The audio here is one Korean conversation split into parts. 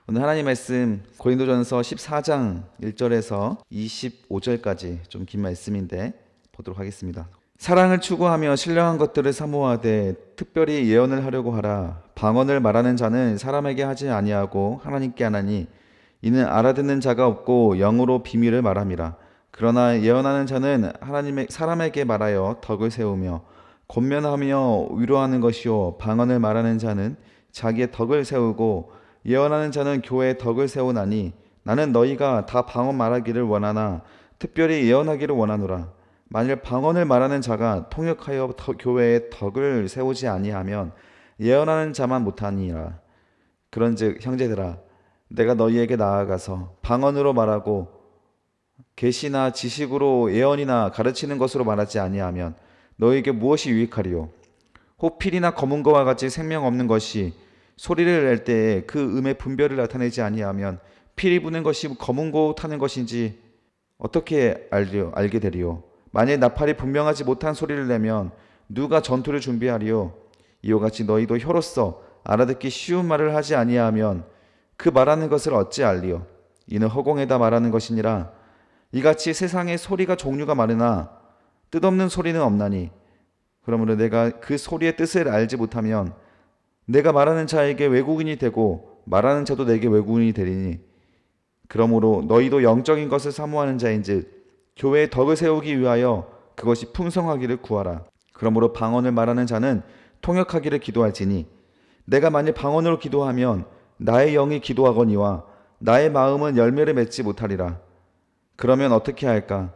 오늘 하나님 말씀 고린도전서 14장 1절에서 25절까지 좀 긴 말씀인데 보도록 하겠습니다. 사랑을 추구하며 신령한 것들을 사모하되 특별히 예언을 하려고 하라. 방언을 말하는 자는 사람에게 하지 아니하고 하나님께 하나니 이는 알아듣는 자가 없고 영으로 비밀을 말함이라. 그러나 예언하는 자는 사람에게 말하여 덕을 세우며 권면하며 위로하는 것이요 방언을 말하는 자는 자기의 덕을 세우고 예언하는 자는 교회의 덕을 세우나니 나는 너희가 다 방언 말하기를 원하나 특별히 예언하기를 원하노라. 만일 방언을 말하는 자가 통역하여 교회의 덕을 세우지 아니하면 예언하는 자만 못하니라. 그런즉 형제들아 내가 너희에게 나아가서 방언으로 말하고 계시나 지식으로 예언이나 가르치는 것으로 말하지 아니하면 너희에게 무엇이 유익하리요? 호필이나 검은 거와 같이 생명 없는 것이 소리를 낼 때에 그 음의 분별을 나타내지 아니하면 피리 부는 것이 검은 고 타는 것인지 어떻게 알게 되리요? 만일 나팔이 분명하지 못한 소리를 내면 누가 전투를 준비하리요? 이와 같이 너희도 혀로서 알아듣기 쉬운 말을 하지 아니하면 그 말하는 것을 어찌 알리요? 이는 허공에다 말하는 것이니라. 이같이 세상에 소리가 종류가 많으나 뜻없는 소리는 없나니 그러므로 내가 그 소리의 뜻을 알지 못하면 내가 말하는 자에게 외국인이 되고 말하는 자도 내게 외국인이 되리니 그러므로 너희도 영적인 것을 사모하는 자인즉 교회의 덕을 세우기 위하여 그것이 풍성하기를 구하라. 그러므로 방언을 말하는 자는 통역하기를 기도할지니 내가 만일 방언으로 기도하면 나의 영이 기도하거니와 나의 마음은 열매를 맺지 못하리라. 그러면 어떻게 할까?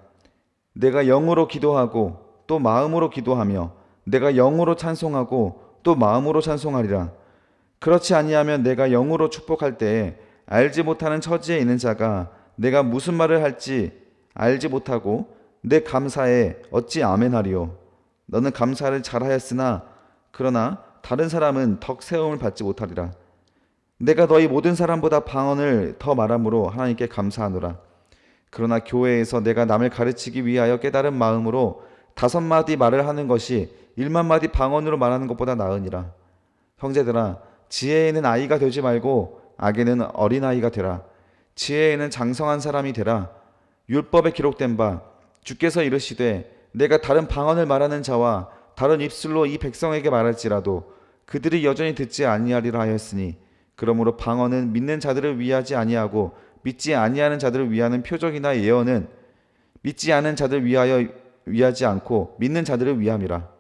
내가 영으로 기도하고 또 마음으로 기도하며 내가 영으로 찬송하고 또 마음으로 찬송하리라. 그렇지 아니하면 내가 영으로 축복할 때에 알지 못하는 처지에 있는 자가 내가 무슨 말을 할지 알지 못하고 내 감사에 어찌 아멘하리요? 너는 감사를 잘하였으나 그러나 다른 사람은 덕 세움을 받지 못하리라. 내가 너희 모든 사람보다 방언을 더 말함으로 하나님께 감사하노라. 그러나 교회에서 내가 남을 가르치기 위하여 깨달은 마음으로 5마디 말을 하는 것이 1만마디 방언으로 말하는 것보다 나으니라. 형제들아 지혜에는 아이가 되지 말고 악에는 어린아이가 되라. 지혜에는 장성한 사람이 되라. 율법에 기록된 바 주께서 이르시되 내가 다른 방언을 말하는 자와 다른 입술로 이 백성에게 말할지라도 그들이 여전히 듣지 아니하리라 하였으니 그러므로 방언은 믿는 자들을 위하지 아니하고 믿지 아니하는 자들을 위하는 표적이나 예언은 믿지 않은 자들을 위하지 않고 믿는 자들을 위함이라.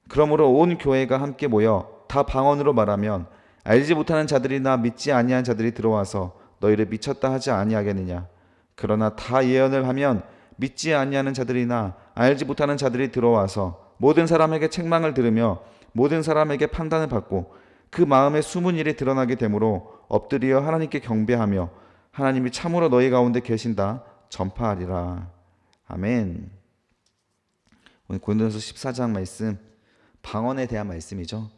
그러므로 온 교회가 함께 모여 다 방언으로 말하면 알지 못하는 자들이나 믿지 아니한 자들이 들어와서 너희를 미쳤다 하지 아니하겠느냐. 그러나 다 예언을 하면 믿지 아니하는 자들이나 알지 못하는 자들이 들어와서 모든 사람에게 책망을 들으며 모든 사람에게 판단을 받고 그 마음에 숨은 일이 드러나게 되므로 엎드려 하나님께 경배하며 하나님이 참으로 너희 가운데 계신다 전파하리라. 아멘. 오늘 고린도전서 14장 말씀 방언에 대한 말씀이죠.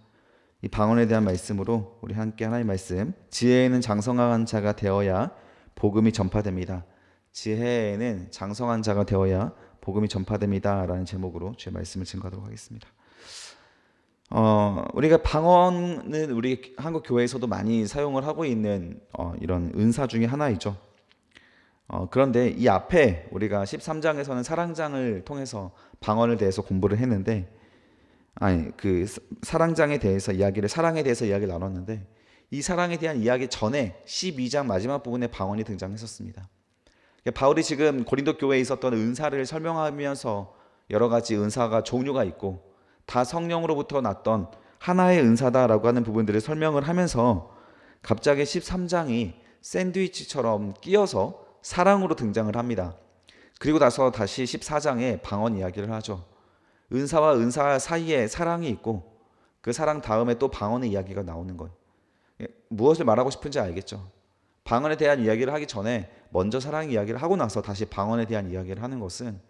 이 방언에 대한 말씀으로 우리 함께 하나님의 말씀 지혜에는 장성한 자가 되어야 복음이 전파됩니다. 지혜에는 장성한 자가 되어야 복음이 전파됩니다 라는 제목으로 제 말씀을 증거하도록 하겠습니다. 우리가 방언은 우리 한국 교회에서도 많이 사용을 하고 있는 이런 은사 중에 하나이죠. 그런데 이 앞에 우리가 13장에서는 사랑장을 통해서 방언에 대해서 공부를 했는데 그 사랑장에 대해서 사랑에 대해서 이야기를 나눴는데 이 사랑에 대한 이야기 전에 12장 마지막 부분에 방언이 등장했었습니다. 바울이 지금 고린도 교회에 있었던 은사를 설명하면서 여러 가지 은사가 종류가 있고 다 성령으로부터 났던 하나의 은사다라고 하는 부분들을 설명을 하면서 갑자기 13장이 샌드위치처럼 끼어서 사랑으로 등장을 합니다. 그리고 나서 다시 14장에 방언 이야기를 하죠. 은사와 은사 사이에 사랑이 있고 그 사랑 다음에 또 방언의 이야기가 나오는 거예요. 무엇을 말하고 싶은지 알겠죠? 방언에 대한 이야기를 하기 전에 먼저 사랑 이야기를 하고 나서 다시 방언에 대한 이야기를 하는 것은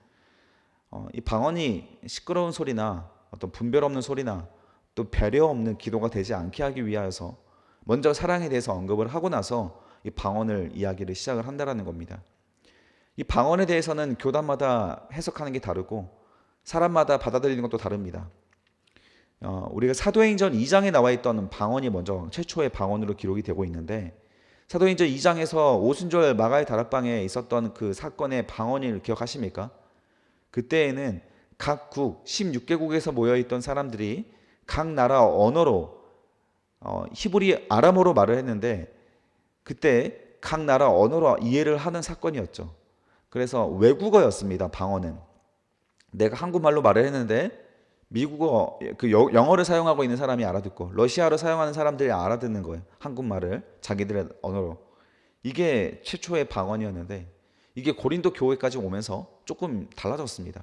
이 방언이 시끄러운 소리나 어떤 분별 없는 소리나 또 배려 없는 기도가 되지 않게 하기 위하여서 먼저 사랑에 대해서 언급을 하고 나서 이 방언을 이야기를 시작을 한다라는 겁니다. 이 방언에 대해서는 교단마다 해석하는 게 다르고 사람마다 받아들이는 것도 다릅니다. 우리가 사도행전 2장에 나와 있던 방언이 먼저 최초의 방언으로 기록이 되고 있는데 사도행전 2장에서 오순절 마가의 다락방에 있었던 그 사건의 방언을 기억하십니까? 그때에는 각국 16개국에서 모여있던 사람들이 각 나라 언어로 히브리 아람어로 말을 했는데 그때 각 나라 언어로 이해를 하는 사건이었죠. 그래서 외국어였습니다. 방언은. 내가 한국말로 말을 했는데 미국어, 영어를 사용하고 있는 사람이 알아듣고 러시아어를 사용하는 사람들이 알아듣는 거예요. 한국말을 자기들의 언어로. 이게 최초의 방언이었는데 이게 고린도 교회까지 오면서 조금 달라졌습니다.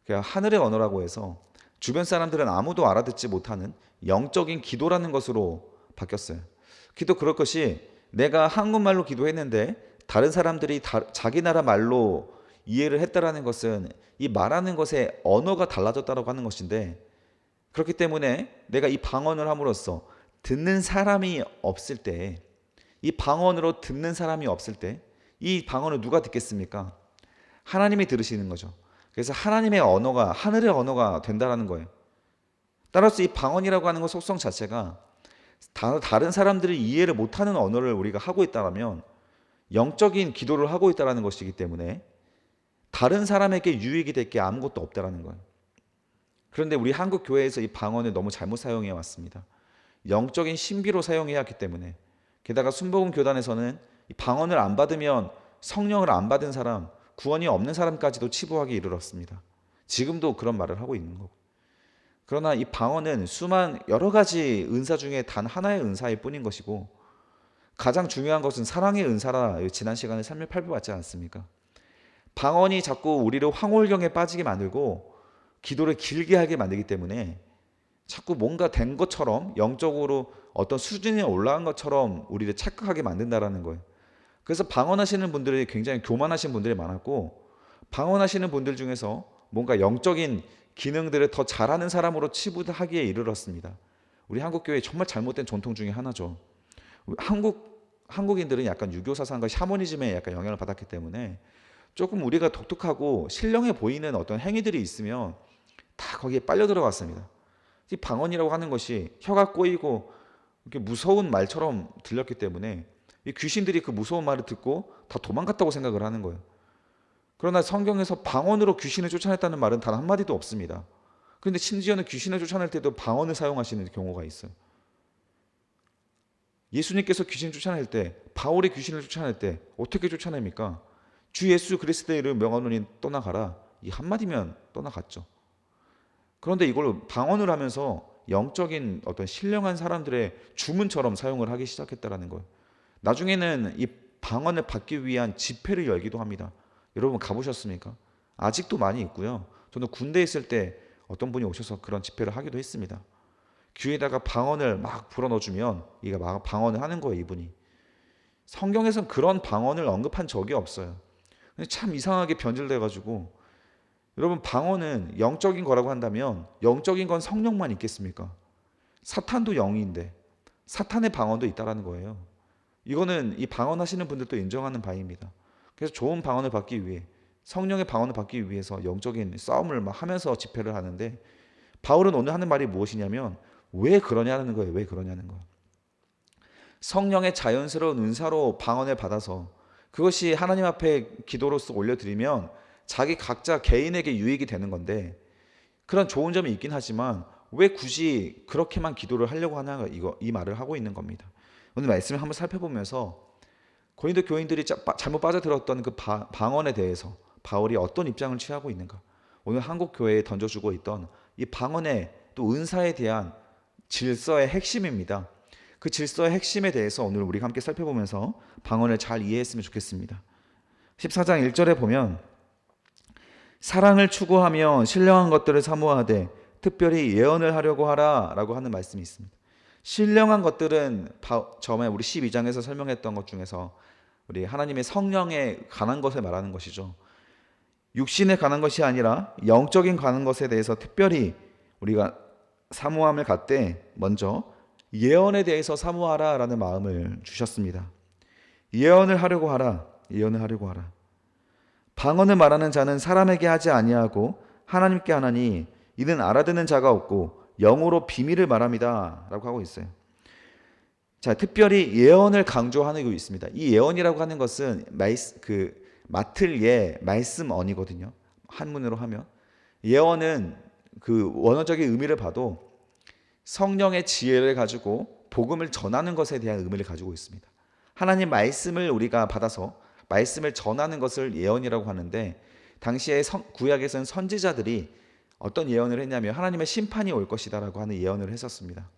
하늘의 언어라고 해서 주변 사람들은 아무도 알아듣지 못하는 영적인 기도라는 것으로 바뀌었어요. 기도 그럴 것이 내가 한국말로 기도했는데 다른 사람들이 자기 나라 말로 이해를 했다라는 것은 이 말하는 것의 언어가 달라졌다고 하는 것인데 그렇기 때문에 내가 이 방언을 함으로써 듣는 사람이 없을 때 이 방언으로 듣는 사람이 없을 때 이 방언을 누가 듣겠습니까? 하나님이 들으시는 거죠. 그래서 하나님의 언어가 하늘의 언어가 된다라는 거예요. 따라서 이 방언이라고 하는 것 속성 자체가 다른 사람들이 이해를 못하는 언어를 우리가 하고 있다면 영적인 기도를 하고 있다는 것이기 때문에 다른 사람에게 유익이 될 게 아무것도 없다라는 거예요. 그런데 우리 한국 교회에서 이 방언을 너무 잘못 사용해 왔습니다. 영적인 신비로 사용해야 하기 때문에 게다가 순복음 교단에서는 이 방언을 안 받으면 성령을 안 받은 사람, 구원이 없는 사람까지도 치부하기 이르렀습니다. 지금도 그런 말을 하고 있는 거고. 그러나 이 방언은 여러 가지 은사 중에 단 하나의 은사일 뿐인 것이고 가장 중요한 것은 사랑의 은사라 지난 시간에 살펴봤지 않습니까? 방언이 자꾸 우리를 황홀경에 빠지게 만들고 기도를 길게 하게 만들기 때문에 자꾸 뭔가 된 것처럼 영적으로 어떤 수준이 올라간 것처럼 우리를 착각하게 만든다라는 거예요. 그래서 방언하시는 분들이 굉장히 교만하신 분들이 많았고 방언하시는 분들 중에서 뭔가 영적인 기능들을 더 잘하는 사람으로 치부하기에 이르렀습니다. 우리 한국교회의 정말 잘못된 전통 중에 하나죠. 한국인들은 약간 유교 사상과 샤머니즘에 약간 영향을 받았기 때문에 조금 우리가 독특하고 신령해 보이는 어떤 행위들이 있으면 다 거기에 빨려 들어갔습니다. 이 방언이라고 하는 것이 혀가 꼬이고 이렇게 무서운 말처럼 들렸기 때문에 이 귀신들이 그 무서운 말을 듣고 다 도망갔다고 생각을 하는 거예요. 그러나 성경에서 방언으로 귀신을 쫓아냈다는 말은 단 한마디도 없습니다. 그런데 심지어는 귀신을 쫓아낼 때도 방언을 사용하시는 경우가 있어요. 예수님께서 귀신을 쫓아낼 때, 바울이 귀신을 쫓아낼 때 어떻게 쫓아냅니까? 주 예수 그리스도의 이름 명하노니 떠나가라. 이 한마디면 떠나갔죠. 그런데 이걸 방언을 하면서 영적인 어떤 신령한 사람들의 주문처럼 사용을 하기 시작했다는 거예요. 나중에는 이 방언을 받기 위한 집회를 열기도 합니다. 여러분 가보셨습니까? 아직도 많이 있고요. 저는 군대에 있을 때 어떤 분이 오셔서 그런 집회를 하기도 했습니다. 귀에다가 방언을 막 불어넣어주면 이게 막 방언을 하는 거예요, 이분이. 성경에서는 그런 방언을 언급한 적이 없어요. 근데 참 이상하게 변질돼가지고 여러분 방언은 영적인 거라고 한다면 영적인 건 성령만 있겠습니까? 사탄도 영인데 사탄의 방언도 있다라는 거예요. 이거는 이 방언하시는 분들도 인정하는 바입니다. 그래서 좋은 방언을 받기 위해 성령의 방언을 받기 위해서 영적인 싸움을 막 하면서 집회를 하는데 바울은 오늘 하는 말이 무엇이냐면 왜 그러냐는 거예요. 왜 그러냐는 거예요. 성령의 자연스러운 은사로 방언을 받아서 그것이 하나님 앞에 기도로서 올려드리면 자기 각자 개인에게 유익이 되는 건데 그런 좋은 점이 있긴 하지만 왜 굳이 그렇게만 기도를 하려고 하나 이 말을 하고 있는 겁니다. 오늘 말씀을 한번 살펴보면서 고린도 교인들이 잘못 빠져들었던 그 방언에 대해서 바울이 어떤 입장을 취하고 있는가, 오늘 한국 교회에 던져주고 있던 이 방언의 또 은사에 대한 질서의 핵심입니다. 그 질서의 핵심에 대해서 오늘 우리가 함께 살펴보면서 방언을 잘 이해했으면 좋겠습니다. 14장 1절에 보면 사랑을 추구하며 신령한 것들을 사모하되 특별히 예언을 하려고 하라 라고 하는 말씀이 있습니다. 신령한 것들은 처음에 우리 12장에서 설명했던 것 중에서 우리 하나님의 성령에 관한 것을 말하는 것이죠. 육신에 관한 것이 아니라 영적인 관한 것에 대해서 특별히 우리가 사모함을 갖되 먼저 예언에 대해서 사모하라 라는 마음을 주셨습니다. 예언을 하려고 하라. 예언을 하려고 하라. 방언을 말하는 자는 사람에게 하지 아니하고 하나님께 하나니 이는 알아듣는 자가 없고 영으로 비밀을 말합니다 라고 하고 있어요. 자, 특별히 예언을 강조하는 게 있습니다. 이 예언이라고 하는 것은 맡을 예, 말씀언이거든요. 한문으로 하면 예언은 그 원어적인 의미를 봐도 성령의 지혜를 가지고 복음을 전하는 것에 대한 의미를 가지고 있습니다. 하나님 말씀을 우리가 받아서 말씀을 전하는 것을 예언이라고 하는데, 당시에 구약에서는 선지자들이 어떤 예언을 했냐면 하나님의 심판이 올 것이다라고 하는 예언을 했었습니다.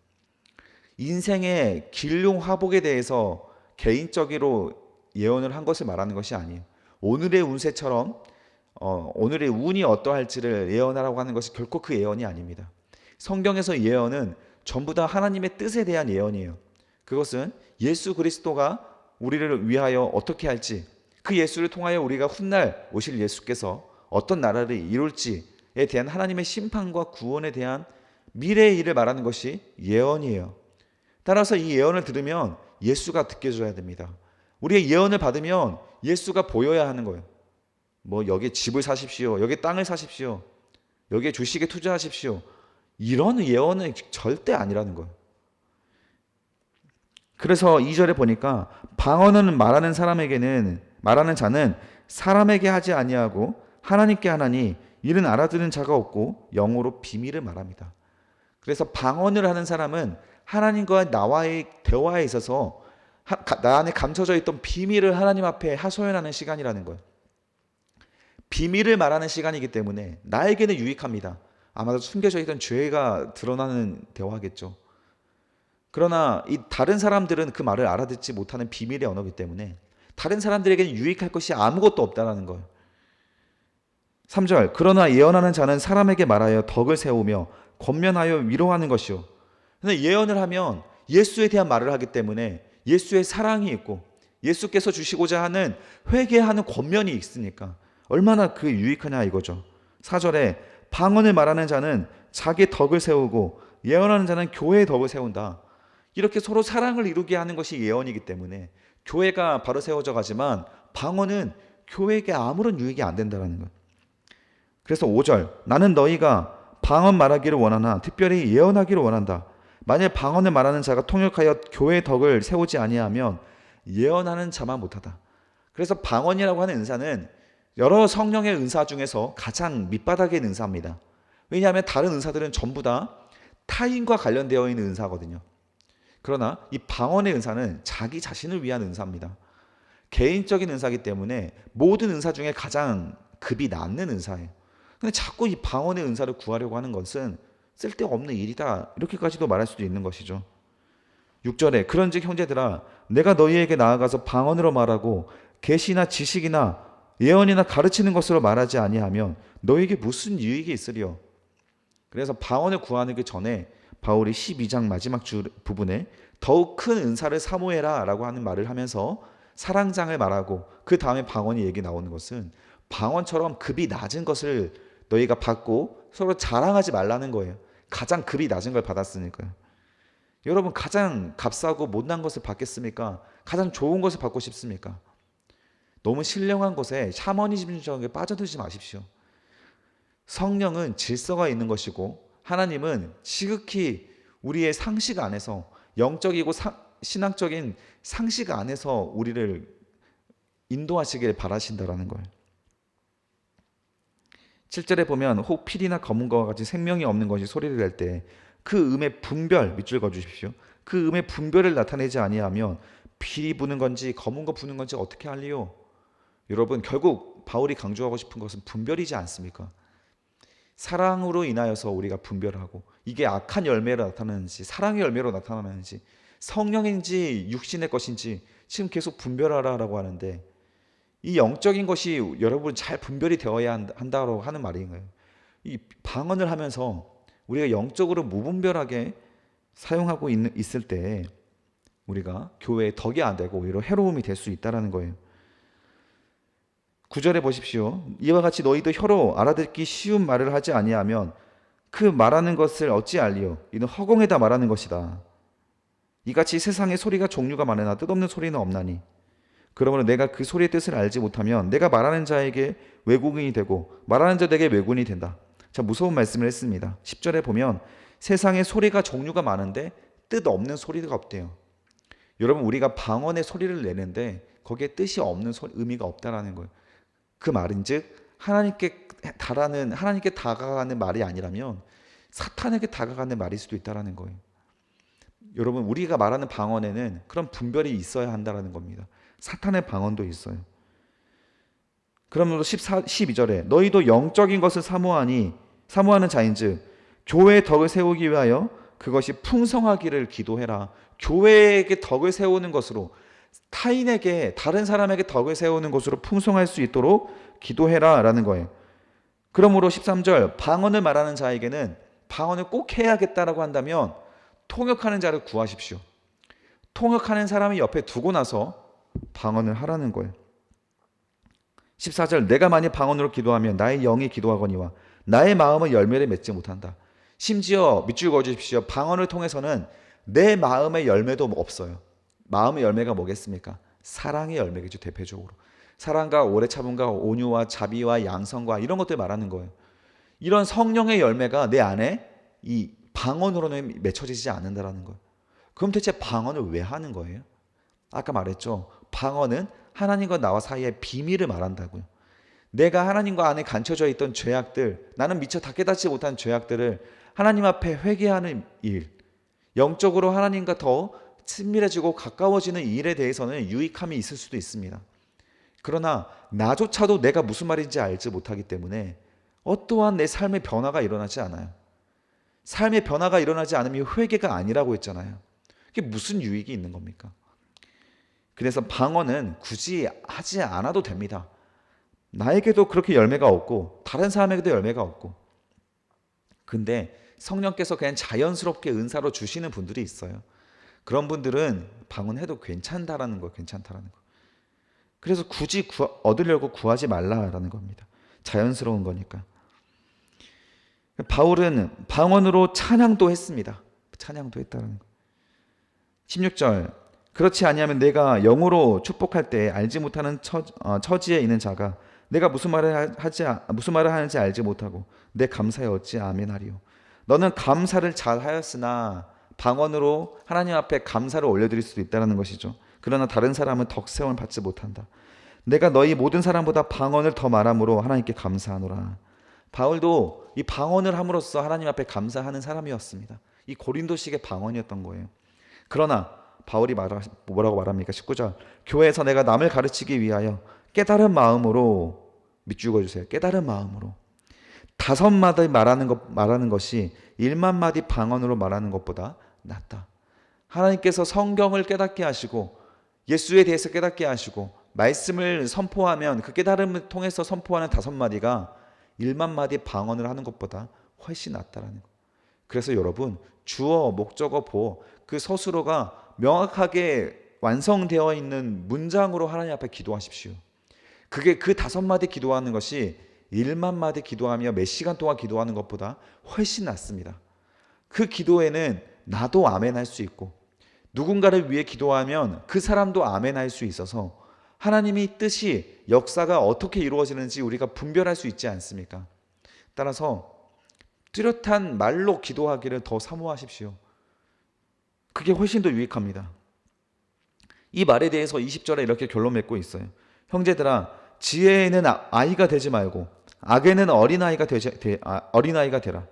인생의 길흉화복에 대해서 개인적으로 예언을 한 것을 말하는 것이 아니에요. 오늘의 운세처럼 오늘의 운이 어떠할지를 예언하라고 하는 것이 결코 그 예언이 아닙니다. 성경에서 예언은 전부 다 하나님의 뜻에 대한 예언이에요. 그것은 예수 그리스도가 우리를 위하여 어떻게 할지, 그 예수를 통하여 우리가 훗날 오실 예수께서 어떤 나라를 이룰지에 대한 하나님의 심판과 구원에 대한 미래의 일을 말하는 것이 예언이에요. 따라서 이 예언을 들으면 예수가 느껴져야 됩니다. 우리의 예언을 받으면 예수가 보여야 하는 거예요. 뭐 여기에 집을 사십시오, 여기에 땅을 사십시오, 여기에 주식에 투자하십시오, 이런 예언은 절대 아니라는 거예요. 그래서 2절에 보니까 방언은 말하는 자는 사람에게 하지 아니하고 하나님께 하나니 이는 알아듣는 자가 없고 영어로 비밀을 말합니다. 그래서 방언을 하는 사람은 하나님과 나와의 대화에 있어서 나 안에 감춰져 있던 비밀을 하나님 앞에 하소연하는 시간이라는 거예요. 비밀을 말하는 시간이기 때문에 나에게는 유익합니다. 아마도 숨겨져 있던 죄가 드러나는 대화겠죠. 그러나 이 다른 사람들은 그 말을 알아듣지 못하는 비밀의 언어이기 때문에 다른 사람들에게는 유익할 것이 아무것도 없다는 거예요. 3절, 그러나 예언하는 자는 사람에게 말하여 덕을 세우며 권면하여 위로하는 것이요. 근데 예언을 하면 예수에 대한 말을 하기 때문에 예수의 사랑이 있고 예수께서 주시고자 하는 회개하는 권면이 있으니까 얼마나 그 유익하냐 이거죠. 4절에 방언을 말하는 자는 자기 덕을 세우고 예언하는 자는 교회의 덕을 세운다. 이렇게 서로 사랑을 이루게 하는 것이 예언이기 때문에 교회가 바로 세워져 가지만 방언은 교회에게 아무런 유익이 안 된다는 거예요. 그래서 5절, 나는 너희가 방언 말하기를 원하나 특별히 예언하기를 원한다. 만일 방언을 말하는 자가 통역하여 교회의 덕을 세우지 아니하면 예언하는 자만 못하다. 그래서 방언이라고 하는 은사는 여러 성령의 은사 중에서 가장 밑바닥의 은사입니다. 왜냐하면 다른 은사들은 전부 다 타인과 관련되어 있는 은사거든요. 그러나 이 방언의 은사는 자기 자신을 위한 은사입니다. 개인적인 은사이기 때문에 모든 은사 중에 가장 급이 낮는 은사예요. 근데 자꾸 이 방언의 은사를 구하려고 하는 것은 쓸데없는 일이다, 이렇게까지도 말할 수도 있는 것이죠. 6절에 그런즉 형제들아 내가 너희에게 나아가서 방언으로 말하고 계시나 지식이나 예언이나 가르치는 것으로 말하지 아니하면 너희에게 무슨 유익이 있으리요. 그래서 방언을 구하는 그 전에 바울이 12장 마지막 부분에 더욱 큰 은사를 사모해라 라고 하는 말을 하면서 사랑장을 말하고 그 다음에 방언이 얘기 나오는 것은 방언처럼 급이 낮은 것을 너희가 받고 서로 자랑하지 말라는 거예요. 가장 급이 낮은 걸 받았으니까요. 여러분, 가장 값싸고 못난 것을 받겠습니까? 가장 좋은 것을 받고 싶습니까? 너무 신령한 것에 샤머니즘적에 빠져들지 마십시오. 성령은 질서가 있는 것이고 하나님은 지극히 우리의 상식 안에서, 영적이고 신앙적인 상식 안에서 우리를 인도하시길 바라신다라는 거예요. 7절에 보면 혹 필이나 검은 것과 같이 생명이 없는 것이 소리를 낼 때 그 음의 분별, 밑줄 그어주십시오. 그 음의 분별을 나타내지 아니하면 필이 부는 건지 검은 거 부는 건지 어떻게 알리요? 여러분, 결국 바울이 강조하고 싶은 것은 분별이지 않습니까? 사랑으로 인하여서 우리가 분별하고 이게 악한 열매로 나타나는지 사랑의 열매로 나타나는지 성령인지 육신의 것인지 지금 계속 분별하라라고 하는데, 이 영적인 것이 여러분 잘 분별이 되어야 한다고 하는 말인 거예요. 이 방언을 하면서 우리가 영적으로 무분별하게 사용하고 있을 때 우리가 교회에 덕이 안 되고 오히려 해로움이 될 수 있다는 거예요. 9절에 보십시오. 이와 같이 너희도 혀로 알아듣기 쉬운 말을 하지 아니하면 그 말하는 것을 어찌 알리요? 이는 허공에다 말하는 것이다. 이같이 세상에 소리가 종류가 많으나 뜻없는 소리는 없나니 그러므로 내가 그 소리의 뜻을 알지 못하면 내가 말하는 자에게 외국인이 되고 말하는 자에게 외군이 된다. 자, 무서운 말씀을 했습니다. 10절에 보면 세상에 소리가 종류가 많은데 뜻 없는 소리가 없대요. 여러분, 우리가 방언의 소리를 내는데 거기에 뜻이 없는 의미가 없다라는 거예요. 그 말인즉 하나님께 다가가는 말이 아니라면 사탄에게 다가가는 말일 수도 있다라는 거예요. 여러분, 우리가 말하는 방언에는 그런 분별이 있어야 한다라는 겁니다. 사탄의 방언도 있어요. 그러므로 12절에 너희도 영적인 것을 사모하는 자인즉 교회의 덕을 세우기 위하여 그것이 풍성하기를 기도해라. 교회에게 덕을 세우는 것으로, 타인에게, 다른 사람에게 덕을 세우는 것으로 풍성할 수 있도록 기도해라 라는 거예요. 그러므로 13절, 방언을 말하는 자에게는 방언을 꼭 해야겠다라고 한다면 통역하는 자를 구하십시오. 통역하는 사람이 옆에 두고 나서 방언을 하라는 거예요. 14절, 내가 만일 방언으로 기도하면 나의 영이 기도하거니와 나의 마음은 열매를 맺지 못한다. 심지어 밑줄 그어주십시오. 방언을 통해서는 내 마음의 열매도 없어요. 마음의 열매가 뭐겠습니까? 사랑의 열매겠죠. 대표적으로 사랑과 오래 참음과 온유와 자비와 양성과 이런 것들 말하는 거예요. 이런 성령의 열매가 내 안에 이 방언으로는 맺혀지지 않는다라는 거예요. 그럼 대체 방언을 왜 하는 거예요? 아까 말했죠. 방언은 하나님과 나와 사이의 비밀을 말한다고요. 내가 하나님과 안에 갇혀져 있던 죄악들, 나는 미처 다 깨닫지 못한 죄악들을 하나님 앞에 회개하는 일, 영적으로 하나님과 더 친밀해지고 가까워지는 일에 대해서는 유익함이 있을 수도 있습니다. 그러나 나조차도 내가 무슨 말인지 알지 못하기 때문에 어떠한 내 삶의 변화가 일어나지 않아요. 삶의 변화가 일어나지 않으면 회개가 아니라고 했잖아요. 그게 무슨 유익이 있는 겁니까? 그래서 방언은 굳이 하지 않아도 됩니다. 나에게도 그렇게 열매가 없고 다른 사람에게도 열매가 없고, 근데 성령께서 그냥 자연스럽게 은사로 주시는 분들이 있어요. 그런 분들은 방언해도 괜찮다라는 거예요. 괜찮다라는 거. 그래서 굳이 얻으려고 구하지 말라라는 겁니다. 자연스러운 거니까. 바울은 방언으로 찬양도 했습니다. 찬양도 했다는 거. 16절, 그렇지 아니하면 내가 영으로 축복할 때 알지 못하는 처지에 있는 자가 내가 무슨 말을 하는지 알지 못하고 내 감사에 어찌 아멘하리요. 너는 감사를 잘 하였으나 방언으로 하나님 앞에 감사를 올려드릴 수도 있다는 것이죠. 그러나 다른 사람은 덕세움을 받지 못한다. 내가 너희 모든 사람보다 방언을 더 말함으로 하나님께 감사하노라. 바울도 이 방언을 함으로써 하나님 앞에 감사하는 사람이었습니다. 이 고린도식의 방언이었던 거예요. 그러나 바울이 뭐라고 말합니까? 19절, 교회에서 내가 남을 가르치기 위하여 깨달은 마음으로, 밑줄 그어주세요. 깨달은 마음으로 5마디 말하는 것이 1만 마디 방언으로 말하는 것보다 낫다. 하나님께서 성경을 깨닫게 하시고 예수에 대해서 깨닫게 하시고 말씀을 선포하면 그 깨달음을 통해서 선포하는 5마디가 1만 마디 방언을 하는 것보다 훨씬 낫다라는 거. 그래서 여러분, 주어, 목적어, 보어, 그 서술어가 명확하게 완성되어 있는 문장으로 하나님 앞에 기도하십시오. 그게 그 5마디 기도하는 것이 1만 마디 기도하며 몇 시간 동안 기도하는 것보다 훨씬 낫습니다. 그 기도에는 나도 아멘할 수 있고 누군가를 위해 기도하면 그 사람도 아멘할 수 있어서 하나님의 뜻이, 역사가 어떻게 이루어지는지 우리가 분별할 수 있지 않습니까? 따라서 뚜렷한 말로 기도하기를 더 사모하십시오. 그게 훨씬 더 유익합니다. 이 말에 대해서 20절에 이렇게 결론 맺고 있어요. 형제들아, 지혜에는 아이가 되지 말고 악에는 어린아이가 되라.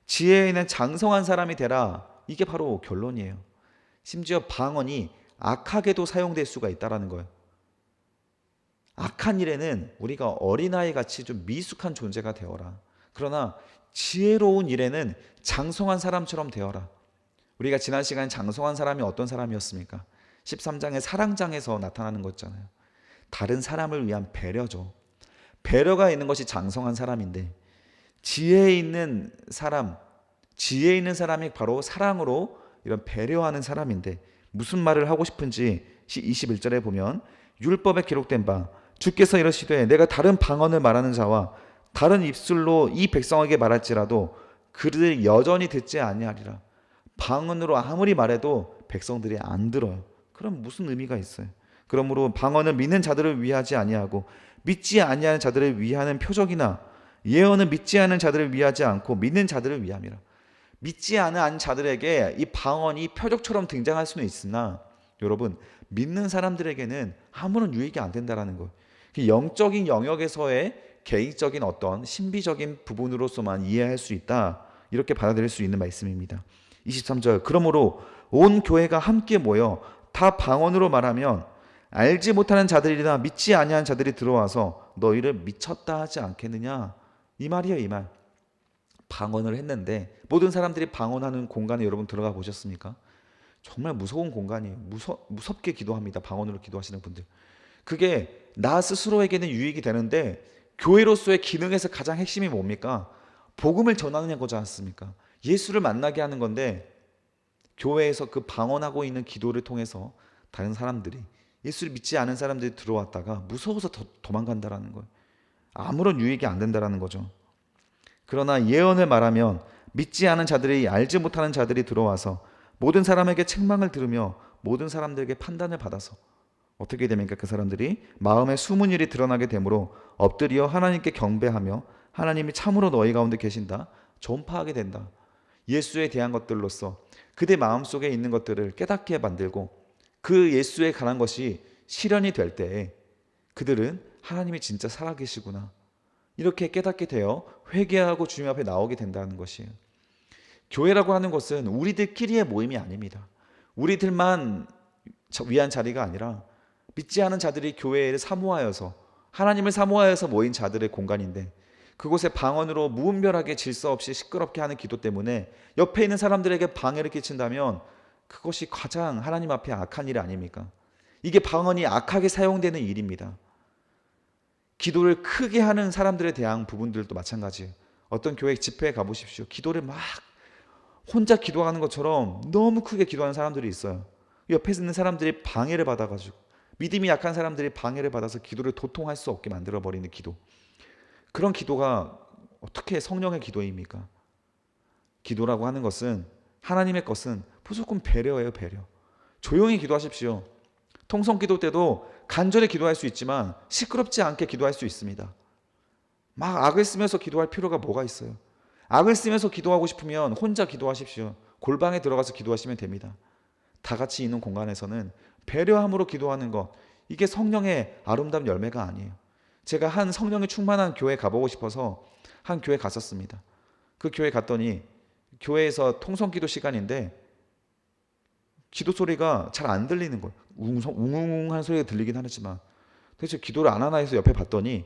지혜에는 장성한 사람이 되라. 이게 바로 결론이에요. 심지어 방언이 악하게도 사용될 수가 있다는 거예요. 악한 일에는 우리가 어린아이 같이 좀 미숙한 존재가 되어라. 그러나 지혜로운 일에는 장성한 사람처럼 되어라. 우리가 지난 시간에 장성한 사람이 어떤 사람이었습니까? 13장의 사랑장에서 나타나는 거잖아요. 다른 사람을 위한 배려죠. 배려가 있는 것이 장성한 사람인데, 지혜 있는 사람이 바로 사랑으로 이런 배려하는 사람인데, 무슨 말을 하고 싶은지 21절에 보면 율법에 기록된 바 주께서 이러시되 내가 다른 방언을 말하는 자와 다른 입술로 이 백성에게 말할지라도 그들이 여전히 듣지 아니하리라. 방언으로 아무리 말해도 백성들이 안 들어요. 그럼 무슨 의미가 있어요? 그러므로 방언은 믿는 자들을 위하지 아니하고 믿지 아니하는 자들을 위하는 표적이나 예언은 믿지 않은 자들을 위하지 않고 믿는 자들을 위함이라. 믿지 않은 자들에게 이 방언이 표적처럼 등장할 수는 있으나 여러분, 믿는 사람들에게는 아무런 유익이 안 된다라는 거예요. 영적인 영역에서의 개인적인 어떤 신비적인 부분으로서만 이해할 수 있다, 이렇게 받아들일 수 있는 말씀입니다. 23절, 그러므로 온 교회가 함께 모여 다 방언으로 말하면 알지 못하는 자들이나 믿지 아니한 자들이 들어와서 너희를 미쳤다 하지 않겠느냐, 이 말이에요. 이 말. 방언을 했는데 모든 사람들이 방언하는 공간에 여러분 들어가 보셨습니까? 정말 무서운 공간이에요. 무섭게 기도합니다. 방언으로 기도하시는 분들. 그게 나 스스로에게는 유익이 되는데 교회로서의 기능에서 가장 핵심이 뭡니까? 복음을 전하는 거지 않습니까? 예수를 만나게 하는 건데, 교회에서 그 방언하고 있는 기도를 통해서 다른 사람들이, 예수를 믿지 않은 사람들이 들어왔다가 무서워서 도망간다라는 거예요. 아무런 유익이 안 된다라는 거죠. 그러나 예언을 말하면 믿지 않은 자들이, 알지 못하는 자들이 들어와서 모든 사람에게 책망을 들으며 모든 사람들에게 판단을 받아서 어떻게 됩니까? 그 사람들이 마음에 숨은 일이 드러나게 되므로 엎드려 하나님께 경배하며 하나님이 참으로 너희 가운데 계신다 전파하게 된다. 예수에 대한 것들로서 그들 마음속에 있는 것들을 깨닫게 만들고, 그 예수에 관한 것이 실현이 될 때에 그들은 하나님이 진짜 살아계시구나, 이렇게 깨닫게 되어 회개하고 주님 앞에 나오게 된다는 것이에요. 교회라고 하는 것은 우리들끼리의 모임이 아닙니다. 우리들만 위한 자리가 아니라 믿지 않은 자들이 교회를 사모하여서, 하나님을 사모하여서 모인 자들의 공간인데, 그곳에 방언으로 무분별하게 질서 없이 시끄럽게 하는 기도 때문에 옆에 있는 사람들에게 방해를 끼친다면 그것이 가장 하나님 앞에 악한 일 아닙니까? 이게 방언이 악하게 사용되는 일입니다. 기도를 크게 하는 사람들에 대한 부분들도 마찬가지예요. 어떤 교회 집회에 가보십시오. 기도를 막 혼자 기도하는 것처럼 너무 크게 기도하는 사람들이 있어요. 옆에 있는 사람들이 방해를 받아가지고, 믿음이 약한 사람들이 방해를 받아서 기도를 도통할 수 없게 만들어버리는 기도. 그런 기도가 어떻게 성령의 기도입니까? 기도라고 하는 것은, 하나님의 것은 무조건 배려예요. 배려. 조용히 기도하십시오. 통성기도 때도 간절히 기도할 수 있지만 시끄럽지 않게 기도할 수 있습니다. 막 악을 쓰면서 기도할 필요가 뭐가 있어요? 악을 쓰면서 기도하고 싶으면 혼자 기도하십시오. 골방에 들어가서 기도하시면 됩니다. 다 같이 있는 공간에서는 배려함으로 기도하는 것, 이게 성령의 아름다운 열매가 아니에요. 제가 한 성령이 충만한 교회 가보고 싶어서 한 교회 갔었습니다. 그 교회 갔더니 교회에서 통성기도 시간인데 기도 소리가 잘 안 들리는 거예요. 웅웅한 소리가 들리긴 하지만 도대체 기도를 안 하나 해서 옆에 봤더니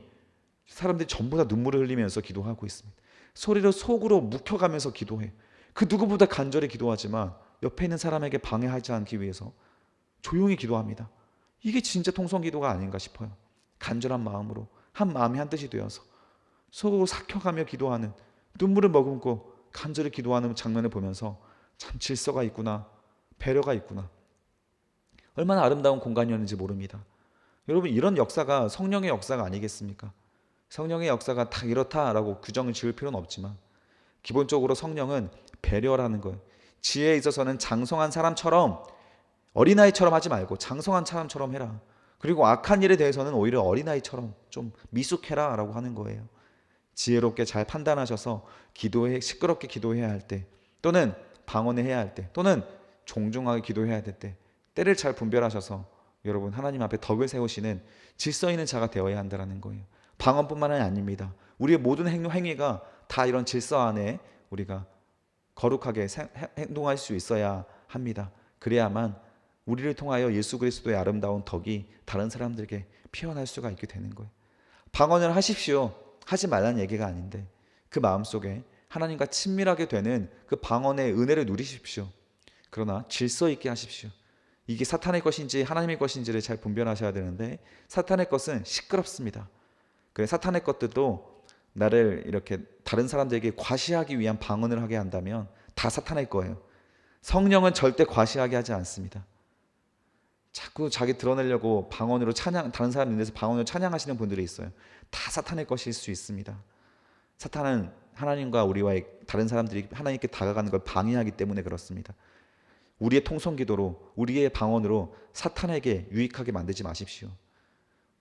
사람들이 전부 다 눈물을 흘리면서 기도하고 있습니다. 소리를 속으로 묵혀가면서 기도해. 그 누구보다 간절히 기도하지만 옆에 있는 사람에게 방해하지 않기 위해서 조용히 기도합니다. 이게 진짜 통성기도가 아닌가 싶어요. 간절한 마음으로 한 마음이 한 뜻이 되어서 속으로 삭혀가며 기도하는, 눈물을 머금고 간절히 기도하는 장면을 보면서 참 질서가 있구나, 배려가 있구나, 얼마나 아름다운 공간이었는지 모릅니다. 여러분, 이런 역사가 성령의 역사가 아니겠습니까? 성령의 역사가 다 이렇다라고 규정을 지을 필요는 없지만 기본적으로 성령은 배려라는 거예요. 지혜에 있어서는 장성한 사람처럼, 어린아이처럼 하지 말고 장성한 사람처럼 해라. 그리고 악한 일에 대해서는 오히려 어린아이처럼 좀 미숙해라 라고 하는 거예요. 지혜롭게 잘 판단하셔서 시끄럽게 기도해야 할 때, 또는 방언해야 할 때, 또는 종종하게 기도해야 될 때, 때를 잘 분별하셔서 여러분 하나님 앞에 덕을 세우시는 질서 있는 자가 되어야 한다는 거예요. 방언뿐만은 아닙니다. 우리의 모든 행위가 다 이런 질서 안에 우리가 거룩하게 행동할 수 있어야 합니다. 그래야만 우리를 통하여 예수 그리스도의 아름다운 덕이 다른 사람들에게 피어날 수가 있게 되는 거예요. 방언을 하십시오. 하지 말라는 얘기가 아닌데 그 마음속에 하나님과 친밀하게 되는 그 방언의 은혜를 누리십시오. 그러나 질서 있게 하십시오. 이게 사탄의 것인지 하나님의 것인지를 잘 분별하셔야 되는데, 사탄의 것은 시끄럽습니다. 그래, 사탄의 것들도 나를 이렇게 다른 사람들에게 과시하기 위한 방언을 하게 한다면 다 사탄의 거예요. 성령은 절대 과시하게 하지 않습니다. 자꾸 자기 드러내려고 방언으로 다른 사람 눈에서 방언으로 찬양하시는 분들이 있어요. 다 사탄의 것일 수 있습니다. 사탄은 하나님과 우리와의, 다른 사람들이 하나님께 다가가는 걸 방해하기 때문에 그렇습니다. 우리의 통성기도로, 우리의 방언으로 사탄에게 유익하게 만들지 마십시오.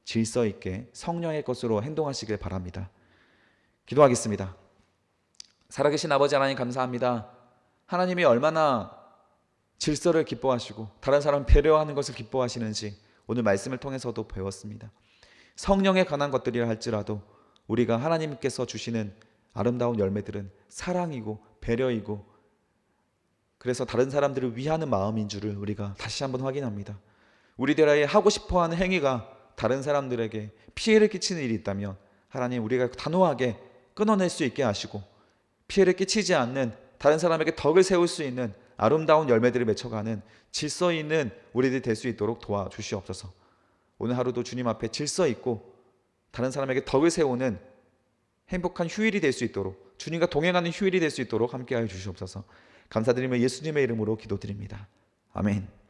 질서 있게 성령의 것으로 행동하시길 바랍니다. 기도하겠습니다. 살아계신 아버지 하나님, 감사합니다. 하나님이 얼마나 질서를 기뻐하시고 다른 사람 배려하는 것을 기뻐하시는지 오늘 말씀을 통해서도 배웠습니다. 성령에 관한 것들이라 할지라도 우리가 하나님께서 주시는 아름다운 열매들은 사랑이고 배려이고, 그래서 다른 사람들을 위하는 마음인 줄을 우리가 다시 한번 확인합니다. 우리들의 하고 싶어하는 행위가 다른 사람들에게 피해를 끼치는 일이 있다면 하나님, 우리가 단호하게 끊어낼 수 있게 하시고 피해를 끼치지 않는, 다른 사람에게 덕을 세울 수 있는 아름다운 열매들을 맺혀가는 질서 있는 우리들이 될 수 있도록 도와주시옵소서. 오늘 하루도 주님 앞에 질서 있고 다른 사람에게 덕을 세우는 행복한 휴일이 될 수 있도록, 주님과 동행하는 휴일이 될 수 있도록 함께하여 주시옵소서. 감사드리며 예수님의 이름으로 기도드립니다. 아멘.